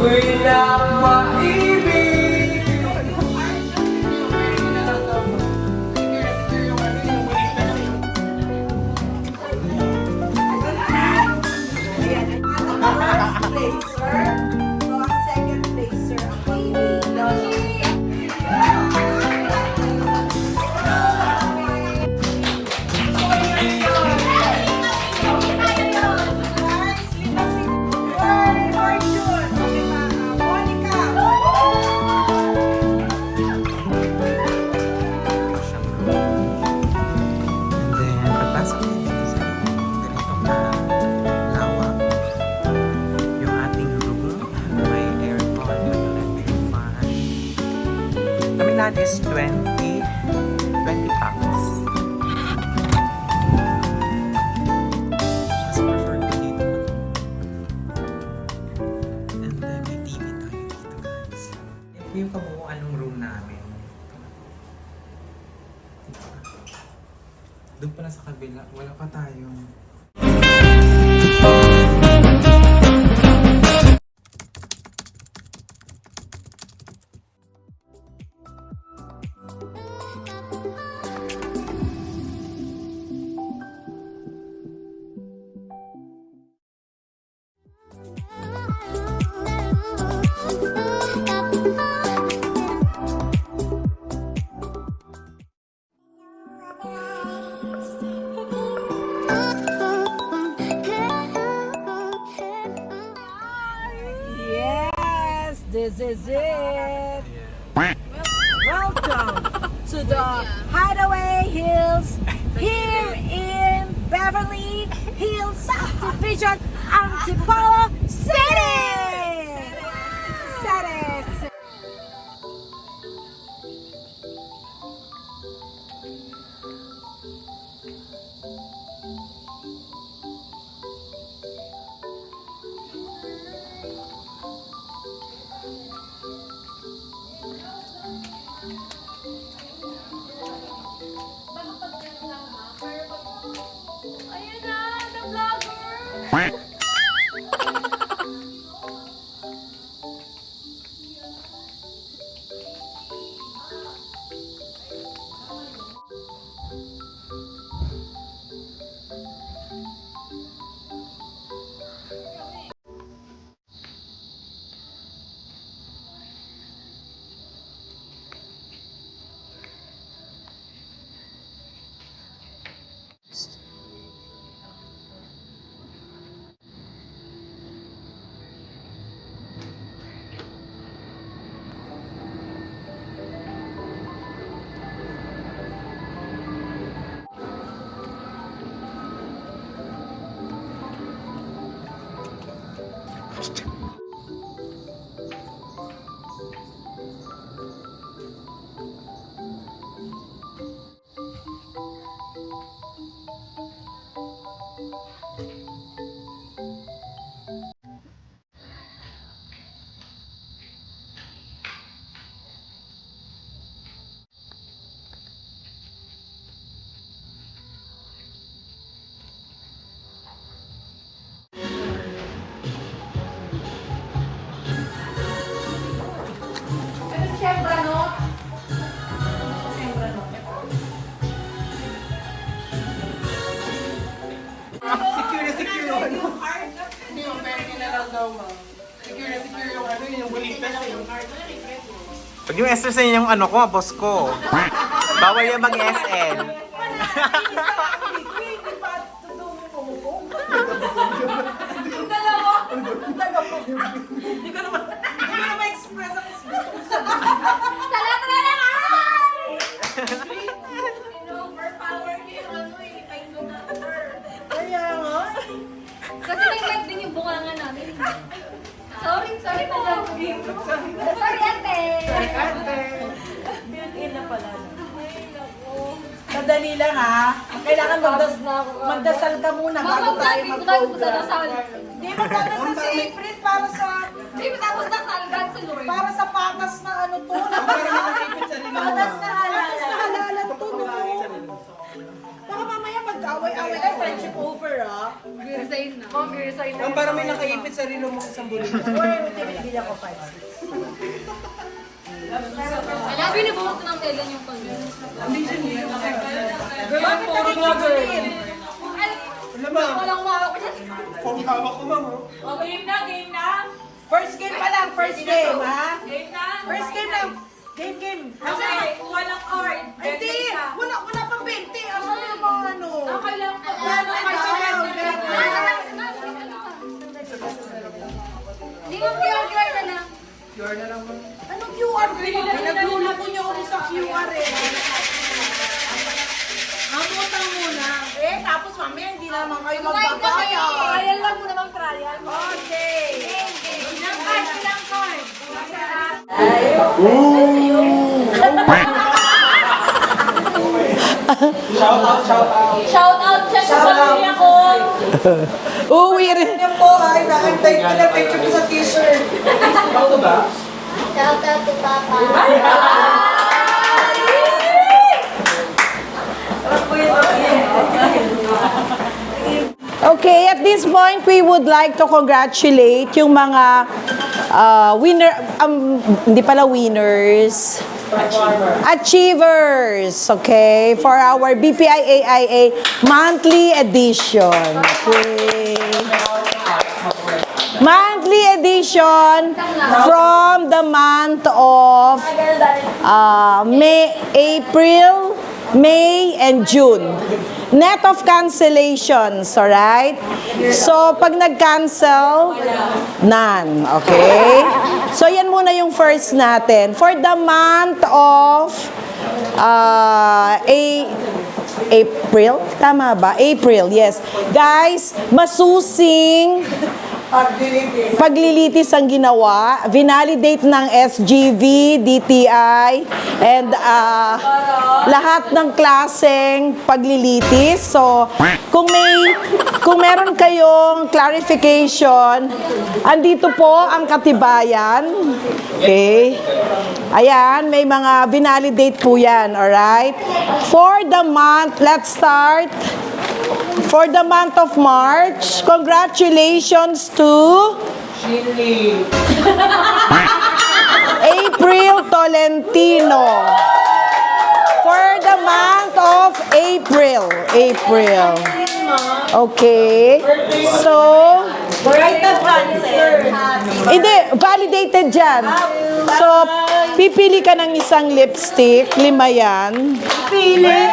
Pinamaibig. Is 20 pounds. Mas prefer ko dito. And then may TV tayo dito, guys. Ito yung kabuuan ng room namin. Doon pala sa kabila, wala pa tayong This is it. Welcome to the Hideaway Hills here in Beverly Hills Subdivision, Antipolo City. Ayun na, the vlogger! Pag yung extra sa yung ano ko, boss ko. Bawal yung mag-SN. Hindi ko naman express ang gusto ko sabihin. Talaga na naman! Overpower niyo yung ano eh, kain ko na Kaya nga. Kasi may light din yung bunganga namin. Sorry po. Sorry, ate. Built-in na pala. Ay, naku. Madali lang ha. Kailangan magdasal ka muna bago tayo mag-program. Hindi mo magdasal si April para sa Hindi mo tapos nasalgan sa Lord. para sa patas na ano to. Patas na halalan to. Baka mamaya mag-away-away na friendship over ha. Resign na. Ang parang may nakaipit sa rilo mo isang bulit. Hindi ako 5. Wala, binubuhok ko ng Ellen yung kanya. Bakit naka-explain? Alam mo, Walang mawak ko dyan. kung hawak ko ma'am. Oh, game na, game na. First game pa lang, first game, ha? Game na. First game lang. Game. Okay, walang card. Hindi, wala pang 20. Asan yung mga ano? Okay lang po. Hindi mo QR na lang. Anong QR? Pinagluloko niyo ako sa QR eh. Amutan muna. Tapos mamaya hindi naman kayo magbabayad. Trial lang muna bang trial? Okay. Ilang card? Shout out siya sa pamilya ko. Uwi rin. Yan po ay nakantay ko na picture ko sa t-shirt. Auto ba? Shout out to Papa. Okay, at this point, we would like to congratulate yung mga hindi pala winners. Achievers, okay, for our BPI AIA monthly edition. Okay. Monthly edition from the month of April, May, and June. Net of cancellations, alright? So, pag nag-cancel, none, okay? So, yan muna yung first natin. For the month of April, tama ba? April, yes. Guys, masusing paglilitis ang ginawa, vinalidate ng SGV, DTI, and lahat ng klaseng paglilitis. So, kung meron kayong clarification, andito po ang katibayan. Okay? Ayan, may mga vinalidate po yan, alright? For the month, let's start. For the month of March, congratulations to April Tolentino. For the month of April. Okay. So, hindi, validated dyan. So, pipili ka ng isang lipstick. 5 yan.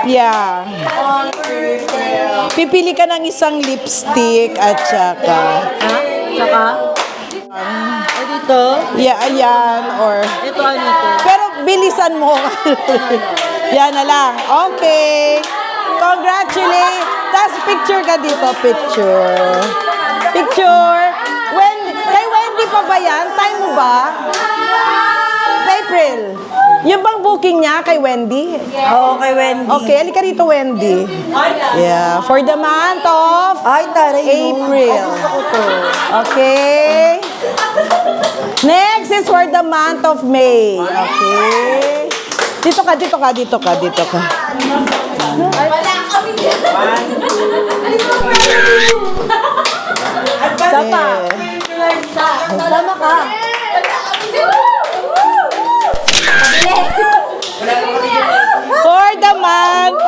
Yeah. Pipili ka ng isang lipstick at saka. Dito? Yeah, ayan. Or, Ito ano ito? pero bilisan mo. Yan na lang. Okay. Congratulations. Tapos picture ka dito. Picture. Kay Wendy pa ba yan? Time mo ba? April. Yung bang booking niya kay Wendy? Oo, kay Wendy. Okay, halika rito, Wendy. Yeah, for the month of Ay, taray mo. April. Gusto ko to. Okay. Next is for the month of May. Okay. Dito ka. Wala kami dyan. Sama. Sama ka. Wala kami dyan. For the month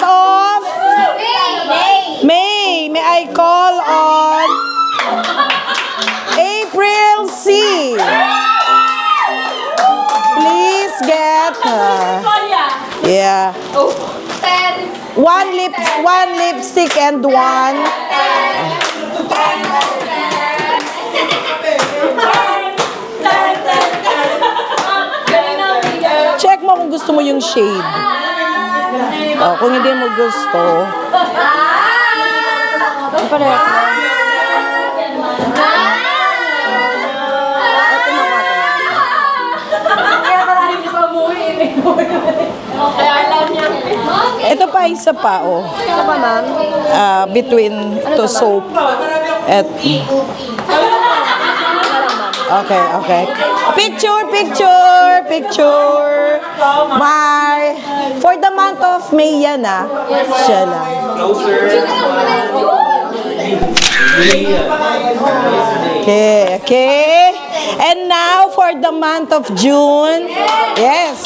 of May, may I call on April C. Please get yeah. 10. One lipstick and one. Check mo kung gusto mo yung shade. Oh, kung hindi mo gusto. Parehas na. Kaya alam niya. Ito pa, isa pa, oh. Ito pa, ma'am? Between to soap at... Okay. Picture. For the month of May yan, ah. Siya lang. Closer. Yun na lang pala yun. Okay, okay. And now for the month of June. Yes.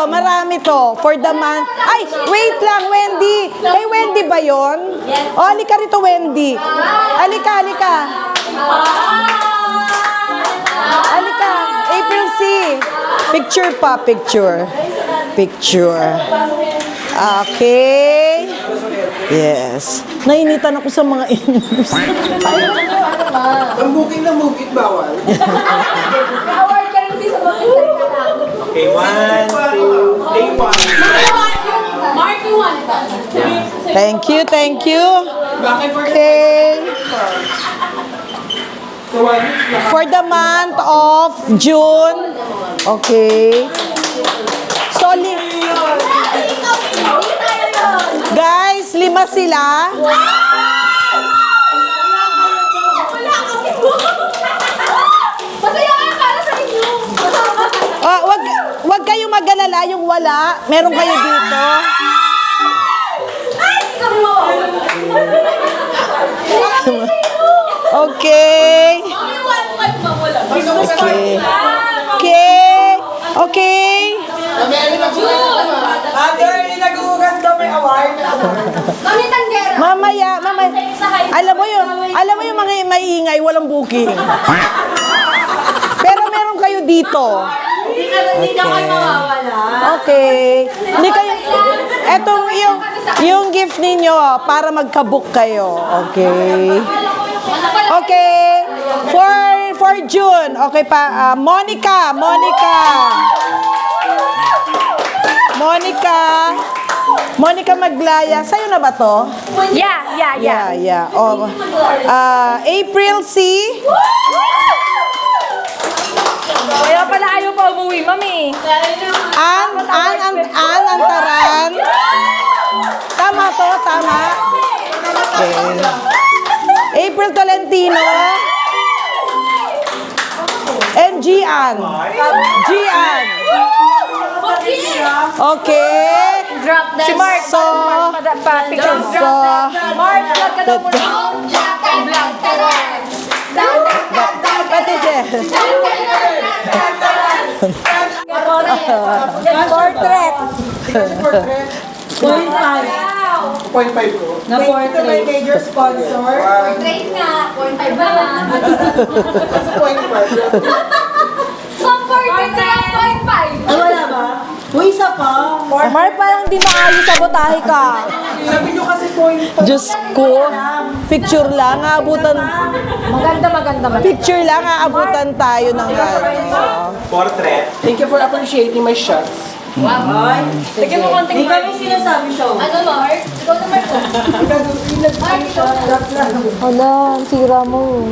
Marami to. For the month. Ay, wait lang, Wendy. Kay Wendy ba yon? O, halika rito, Wendy. Halika. Halika. April C. Picture pa, picture. Okay. Yes. Nainitan ako sa mga English. Ang booking ng movie, bawal. Award ka rin sa mga Okay, 1, 2, day 1. Mark, you want it? Thank you. Bakit for Okay. For the month of June. Okay. So, guys, 5 sila. Masaya kayo para sa inyo. Oh, wag kayong mag-alala yung wala. Meron kayo dito. Ay, ikaw mo. Okay. Okay. Ate, hindi nag-uugas daw may award. Kami tanggera. Mamaya. Alam mo yung mga maingay, walang booking. Pero meron kayo dito. Hindi ka kayo mawawala. Okay. Hindi kayo, etong yung gift ninyo para magka-book kayo. Okay. Okay. For June. Okay pa. Monica. Monica Maglaya. Sa'yo na ba to? Yeah. Oh. April C. Kaya pala ayaw pa umuwi, mami. Ann Antaran. Tama to, tama. Okay. April Tolentino. And Gian. Okay. Drop that. Si Mark, So, pa-picture mo. So, Mark, vlog ka daw muna. pati siya. Portrait. 0.5 ko. Na portrait. May major sponsor. Trade nga. 0.5 ba na? Kasi 0.5. Some portrait na 0.5. Ay, wala ba? Uy, isa pa. Mark, parang di maayos sa botahe ka. Sabi nyo kasi 0.5. Diyos ko. Picture lang, aabutan. Maganda. Picture lang, aabutan tayo ng ano. Portrait. Thank you for appreciating my shots. Sige mo konting Mark. Hindi kami sinasabi siya. Ano, Mark? Ikaw na, Mark. Mark, ikaw na. Hala, ang sira mo.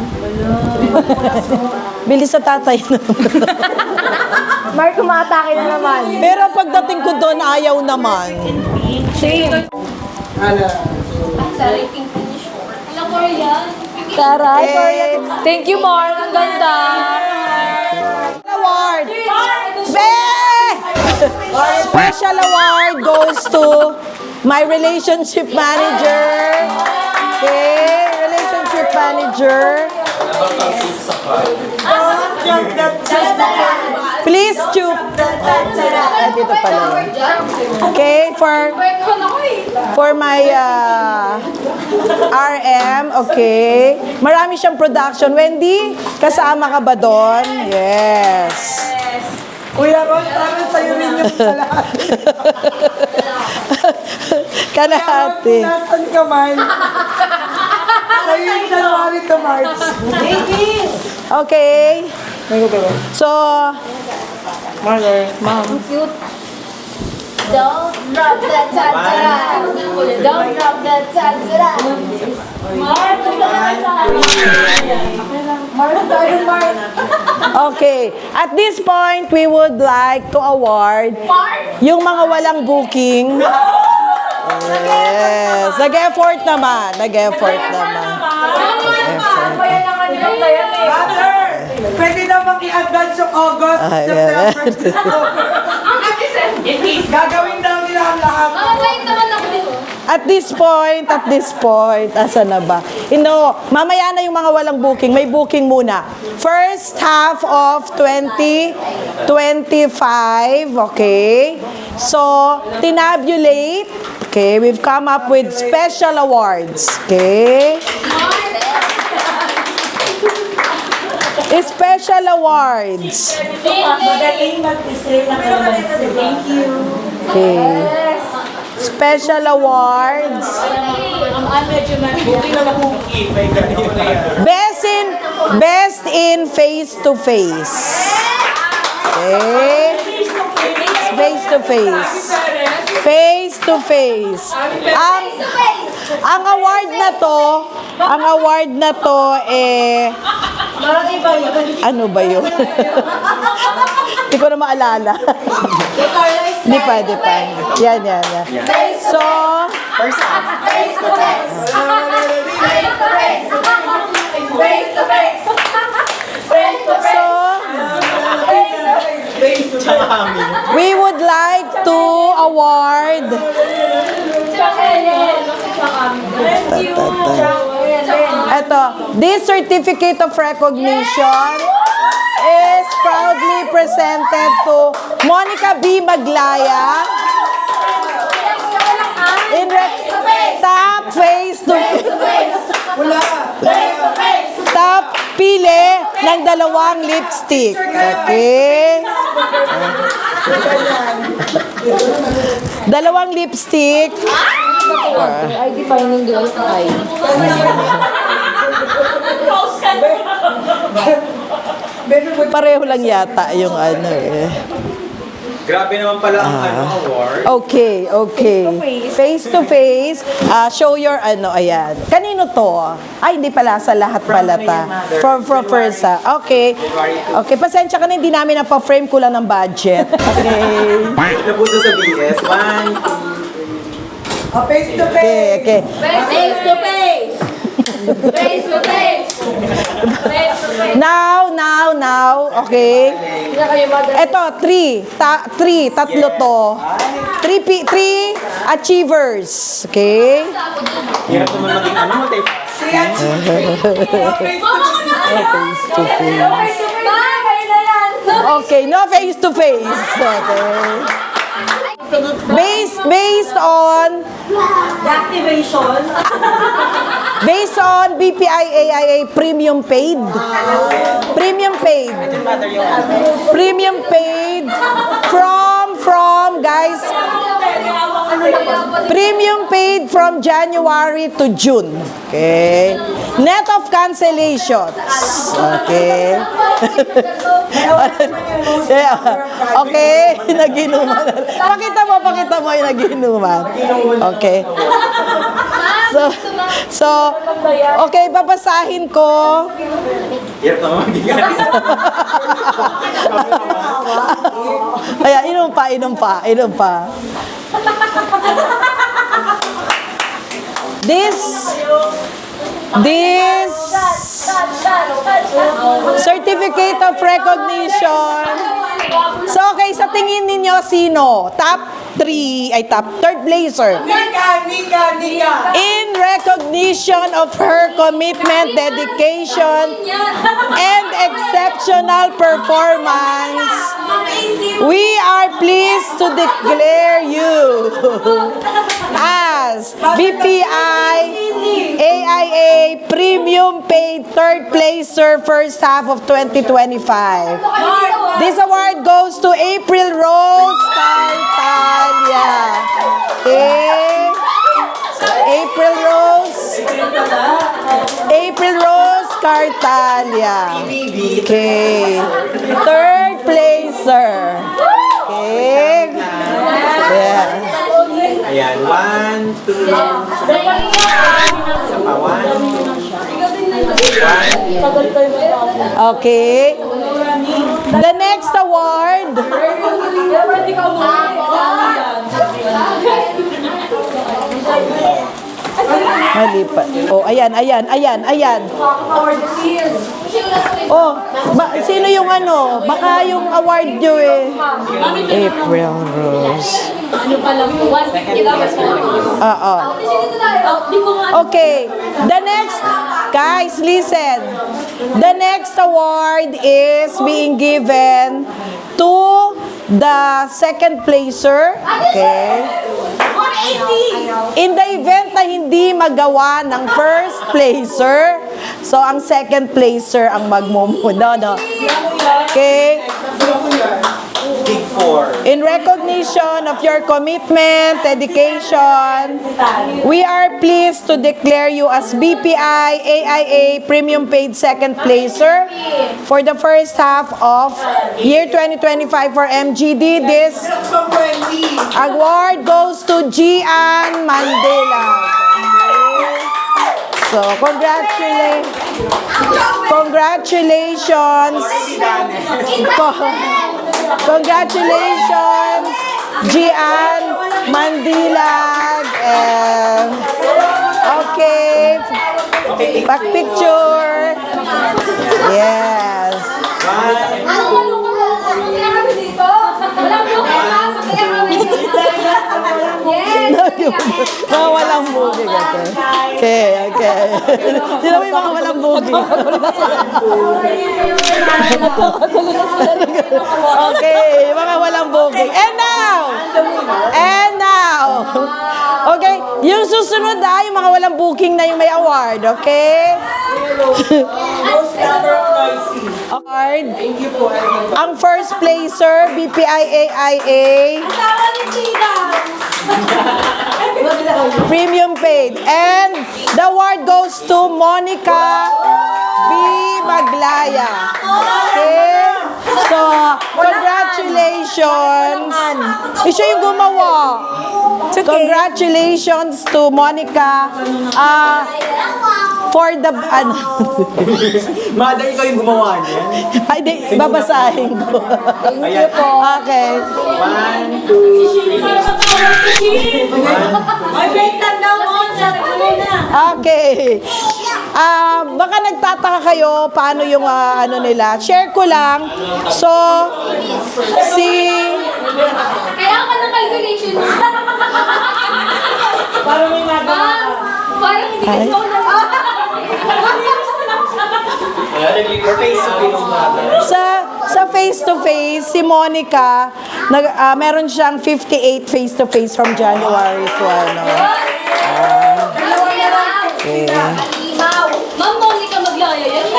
Bilis sa tatay na. Mark, umatake na naman. Pero pagdating ko doon, ayaw naman. Same. Ana. Sorry, pink finish. Alam ko rin yan. Taray. Thank you, Mark. Ang ganda. Award! Be! Special award goes to my relationship manager. Okay, relationship manager. Please, Chup. Dito pala. Okay, for my RM, okay. Marami siyang production. Wendy, kasama ka ba doon? Yes. Kuya Ron, parang sa'yo rin yung kalahati. Kalahati. Nasaan ka man? Sa'yo yung January to March. Okay. So, Cute. Don't drop that ta-ta-ra. Don't drop that ta-ta-ra. Mark, Mark. okay. At this point, we would like to award yung mga walang booking. Yes. Nag-effort naman. Brother, pwede na maki-advance yung August, September, October. Gagawin daw nila ang lahat. Mabait naman ako dito. At this point, asa na ba? Mamaya na yung mga walang booking. May booking muna. First half of 2025, okay? So, tinabulate. Okay, we've come up with special awards. Okay? Special awards. Magaling mag-isay ng kalamansi. Thank you. Okay. Special awards. Best in face to face. Okay. Face to face. Face to face. Ang award na to ano ba yun? Hindi ko na maalala. Di pa. Yan. So, First half. we would like to award this certificate of recognition is proudly presented to Monica B. Maglaya in top face to face. Top pili ng 2 lipstick. Okay? 2 lipstick. Ay, defining girl ay. Pareho lang yata yung ano eh. Grabe naman pala ang award. Okay. Face to face. Show your ayan. Kanino to? Ay, hindi pala. Sa lahat pala ta. From first. Okay. Okay, pasensya ka na. Hindi namin napaframe, kulang ng budget. Okay. Napunta sa BS. 1, 2, 3. Face to face. Okay. Face to face. Face to face. Now. Okay. Ito, 3. Tatlo to. 3 achievers. Okay. Hirap naman maging multi. Face to face. Okay, no face to face. Okay. Based on BPI AIA premium paid from January to June. Okay. Net of cancellations. Okay. Okay, naginuman. Pakita mo yung naginuman. Okay. So, okay, babasahin ko. Hirap naman maging Ayan, inom pa. This certificate of recognition. So, okay, sa tingin ninyo, sino? Third placer. Nika. In recognition of her commitment, dedication, and exceptional performance, we are pleased to declare you as BPI AIA Premium Paid Third Placer first half of 2025. This award goes to April Rose Cartalia. Okay. So, April Rose Cartalia. Okay. Third placer. Okay. Yeah. Ayan, 1, 2, isa pa, 1. Okay. The next award. Mali pa. Oh, ayan. Oh, sino yung Baka yung award nyo eh. April Rose. Ano pa lang po, 150 lang po. Oo. Di ko nga. Okay. The next, guys, listen. The next award is being given to the second placer. Okay. 180! In the event na hindi magawa ng first placer, so ang second placer ang magmumuno, no? Okay? Big four. In recognition of your commitment, dedication, we are pleased to declare you as BPI AIA Premium Paid Second Placer for the first half of year 2025 for MGD. This award goes to Gian Mandela. So, congratulations. Congratulations, Gian Mandilag. Okay. Back picture. Yes. Masaya kami dito. Walang buka ha. Masaya kami dito. Yes! Mga walang bugig. Okay. Sino ba yung mga walang bugig? Okay, mga walang booking. And now, okay, yung susunod yung mga walang booking na yung may award, okay? Award. Ang first placer, BPI AIA, Asawa ni Tina! premium paid. And the award goes to Monica B. Maglaya. Okay? So, congratulations. Siya yung gumawa. Congratulations to Monica for the, Mother, ikaw yung gumawa niya. ay, di, babasahin ko. Thank you po. Okay. 1, 2, 3. Ay, baitan daw mo. Okay. Baka nagtataka kayo paano yung ano nila. Share ko lang. So, Kailangan ka ng calculation mo. Parang may nagawa. Parang hindi kasi ako sa face-to-face, si Monica, meron siyang 58 face-to-face from January to ano. Ma'am, Monica Maglaya yan.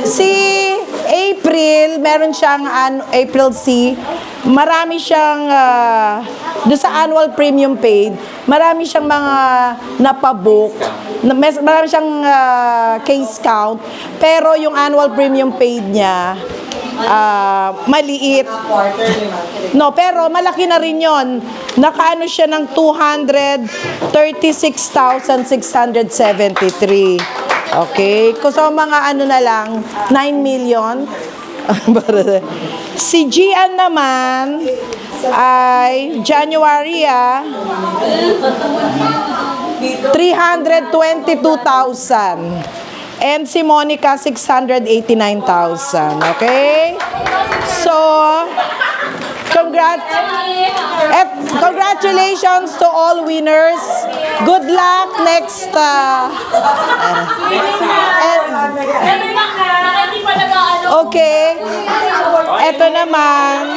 Si April, meron siyang April C. Marami siyang, doon sa annual premium paid, marami siyang mga napabook. Marami siyang case count. Pero yung annual premium paid niya, maliit. No, pero malaki na rin yon. Nakaano siya ng 236,673. Okay? Kung sa mga ano na lang, 9 million. Si Gian naman ay January 322,000. And si Monica, 689,000. Okay? So, congratulations to all winners. Good luck next. Okay. Ito naman.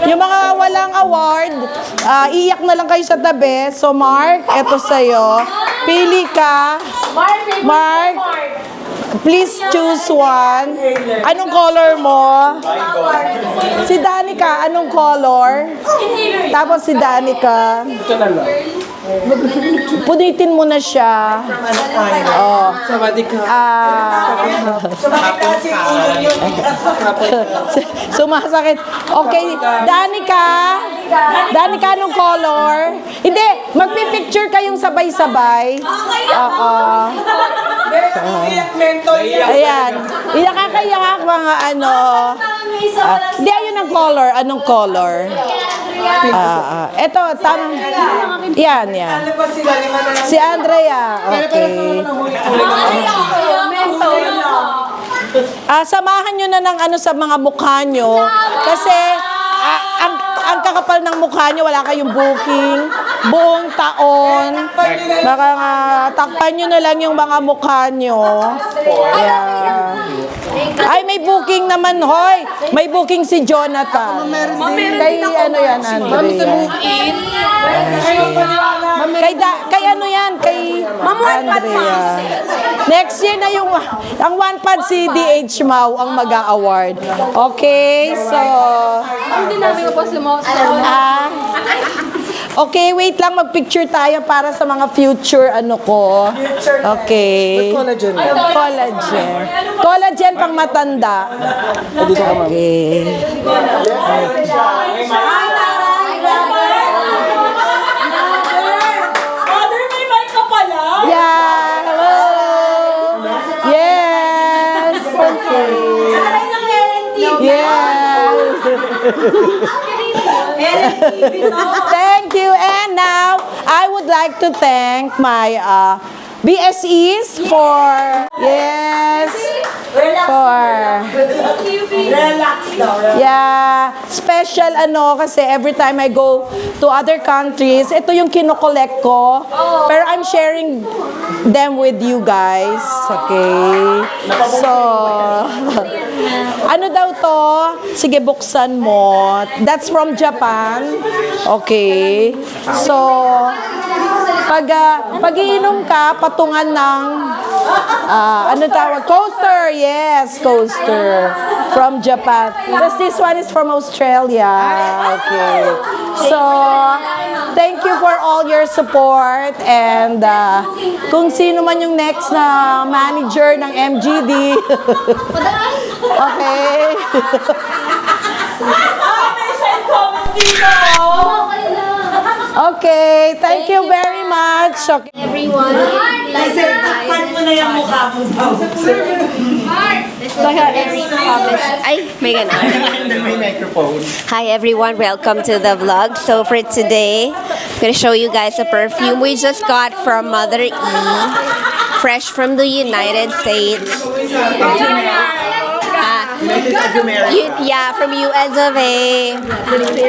Yung mga walang award, iyak na lang kayo sa tabi. So, Mark, ito sa'yo. Pili ka. Mark, please choose one. Anong color mo? Si Danica, anong color? Tapos si Danica. Ito na lang. Punitin mo na siya. Oh. Sabadi ka. Sumasakit. Okay, Danica. Danica, anong color? Hindi, magpipicture kayong sabay-sabay. Oo. Ayan. Iyak ka kayak mga ano. Hindi, ayun ang color. Anong color? Ito, tamang. Yan. Ano ba sila? Lima na lang. Si Andrea. Okay. Samahan nyo na ng ano sa mga mukha nyo. Kasi ang kakapal ng mukha nyo, wala kayong booking. Buong taon. Baka nga, takpan nyo na lang yung mga mukha nyo. Yeah. Ay, may booking naman, hoy. May booking si Jonathan. Kay ano yan, Andrea. Kay ano yan, kay Andrea. Next year na yung, ang one pad si DH Mau ang mag-a-award. Okay, so, Hindi namin po si Mo. okay, wait lang, mag-picture tayo para sa mga future ano ko. Okay. Collagen. Collagen. Collagen pang matanda. Okay. Yeah, hello. Yes. Okay. Yes. Thank you. And now, I would like to thank my BSEs for, yes, for, yeah, special ano, kasi every time I go to other countries, ito yung kinokollect ko, pero I'm sharing them with you guys, okay? So, ano daw to? Sige, buksan mo. That's from Japan. Okay. So, pag iinom ka, patungan ng ano tawag? Coaster. Yes, coaster. From Japan. Because this one is from Australia. Okay. So, thank you for all your support. And kung sino man yung next na manager ng MGD. Okay. Okay, thank you very much. Okay. Everyone, like Takpan mo na yung mukha mo daw. Ay, may ganun. May microphone. Hi everyone, welcome to the vlog. So for today, I'm gonna show you guys a perfume we just got from Mother E, fresh from the United States. Yeah, from US of A.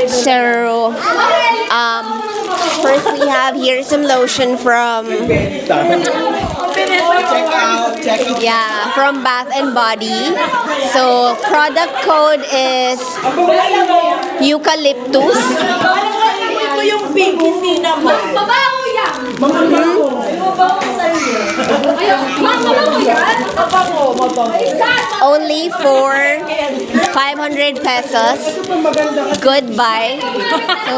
So, first we have here some lotion from yeah, from Bath and Body. So, product code is eucalyptus. Ito yung pink, hindi naman. Mabaho yan! Mabaho yan! Only for 500 pesos. Goodbye. So,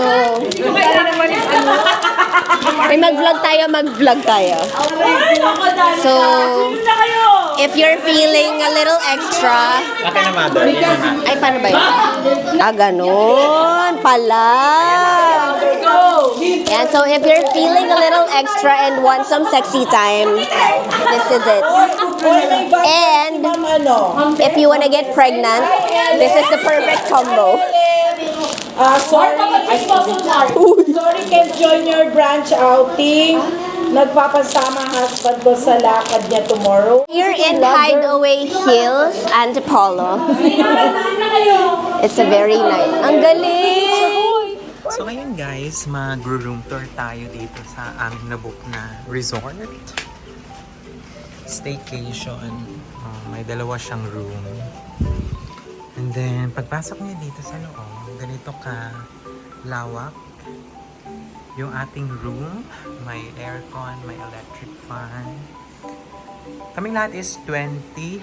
may mag-vlog tayo. So, if you're feeling a little extra, Akin na, mother. ay, paano ba yun? Ganun pala. And so if you're feeling a little extra and want some sexy time, this is it. And if you want to get pregnant, this is the perfect combo. Sorry, can't join your branch outing. Nagpapasama husband ko sa lakad niya tomorrow. Here in Hideaway Hills, Antipolo. It's a very nice. Ang galing! So ngayon guys, mag-room tour tayo dito sa aming nabook na resort. Staycation. May dalawa siyang room. And then, pagpasok niyo dito sa loob, ganito ka lawak. Yung ating room, may aircon, may electric fan. Kaming lahat is 20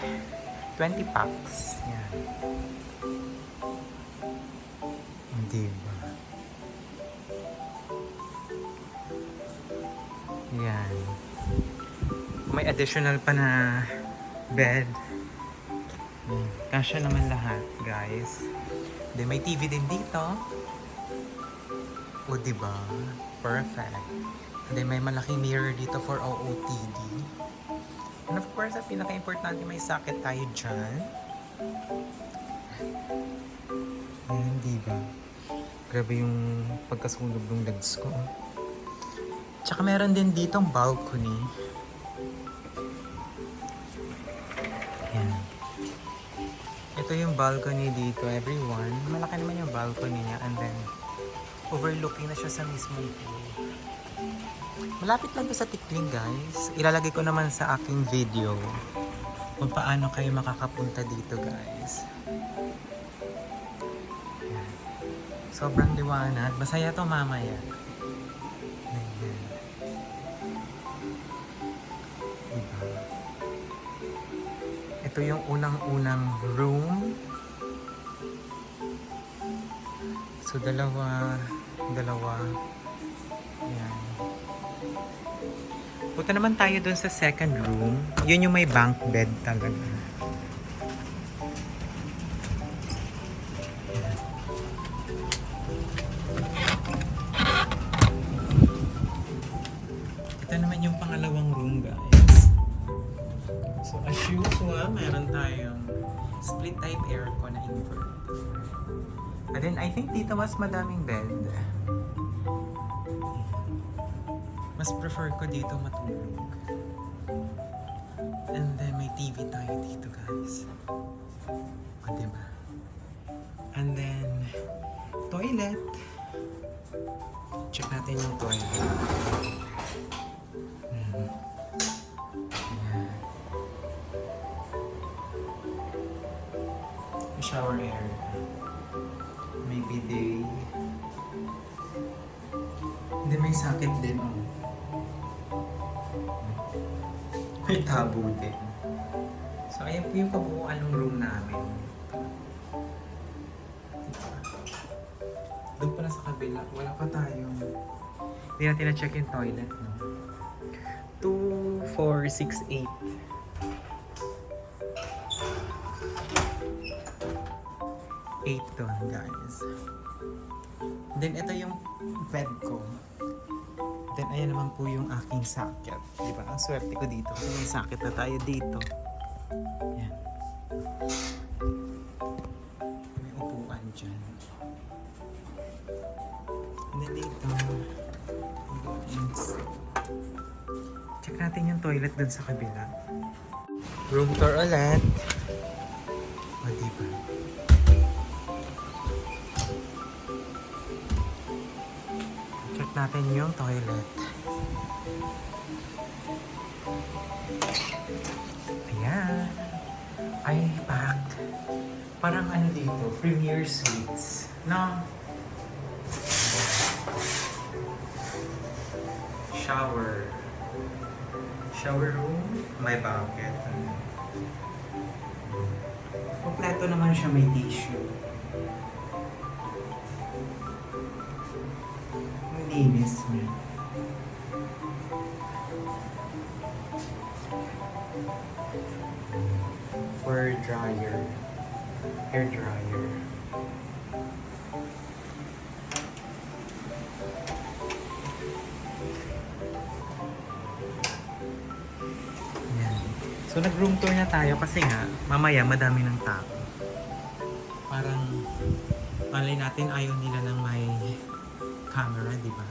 packs. Yan. Diba? Yan. May additional pa na bed. Kasya naman lahat, guys. Then may TV din dito. O, diba? Perfect. And then may malaking mirror dito for OOTD. And of course, ang pinaka-importante, may socket tayo dyan. Ayan, diba? Grabe yung pagkasunog ng legs ko. Tsaka meron din ditong balcony. Ayan. Ito yung balcony dito, everyone. Malaki naman yung balcony niya. And then, overlooking na siya sa mismong pool. Malapit lang to sa Tikling, guys. Ilalagay ko naman sa aking video kung paano kayo makakapunta dito, guys. Ayan. Sobrang liwanag. Masaya to mamaya. Ayan. Diba? Ito yung unang-unang room. So, dalawa. Ayan. Punta naman tayo dun sa second room. Yun yung may bunk bed talaga. Ayan. Ito naman yung pangalawang room, guys. So, as usual, meron tayong split type aircon na inverter. And then, I think dito mas madaming bed. Mas prefer ko dito matulog. And then, may TV tayo dito, guys. O, diba? And then, toilet. Check natin yung toilet. Ayan. May shower area. May bidet. Hindi, may sakit din, oh. May tabo din. So, ayan po yung kabuuan ng room namin. Diba? Doon pala sa kabila, wala pa tayong... Hindi natin na-check yung toilet, no? 2, 4, 6, 8. 8 to, guys. Then, ito yung bed ko. Then, ayan naman po yung aking socket. Diba? Ang swerte ko dito. Kasi may socket na tayo dito. Ayan. May upuan dyan. And then dito. Check natin yung toilet dun sa kabila. Room tour ulit. O, diba? Check natin yung toilet. Ayan. Ay, packed. Parang ano dito, Premier Suites. No? Shower. Shower room, may bucket. Kompleto naman siya, may tissue. Ang linis niya. For dryer. Hair dryer. Yan. So nag-room tour na tayo kasi nga mamaya madami ng tao. Parang malay natin ayaw nila ng may camera, di ba?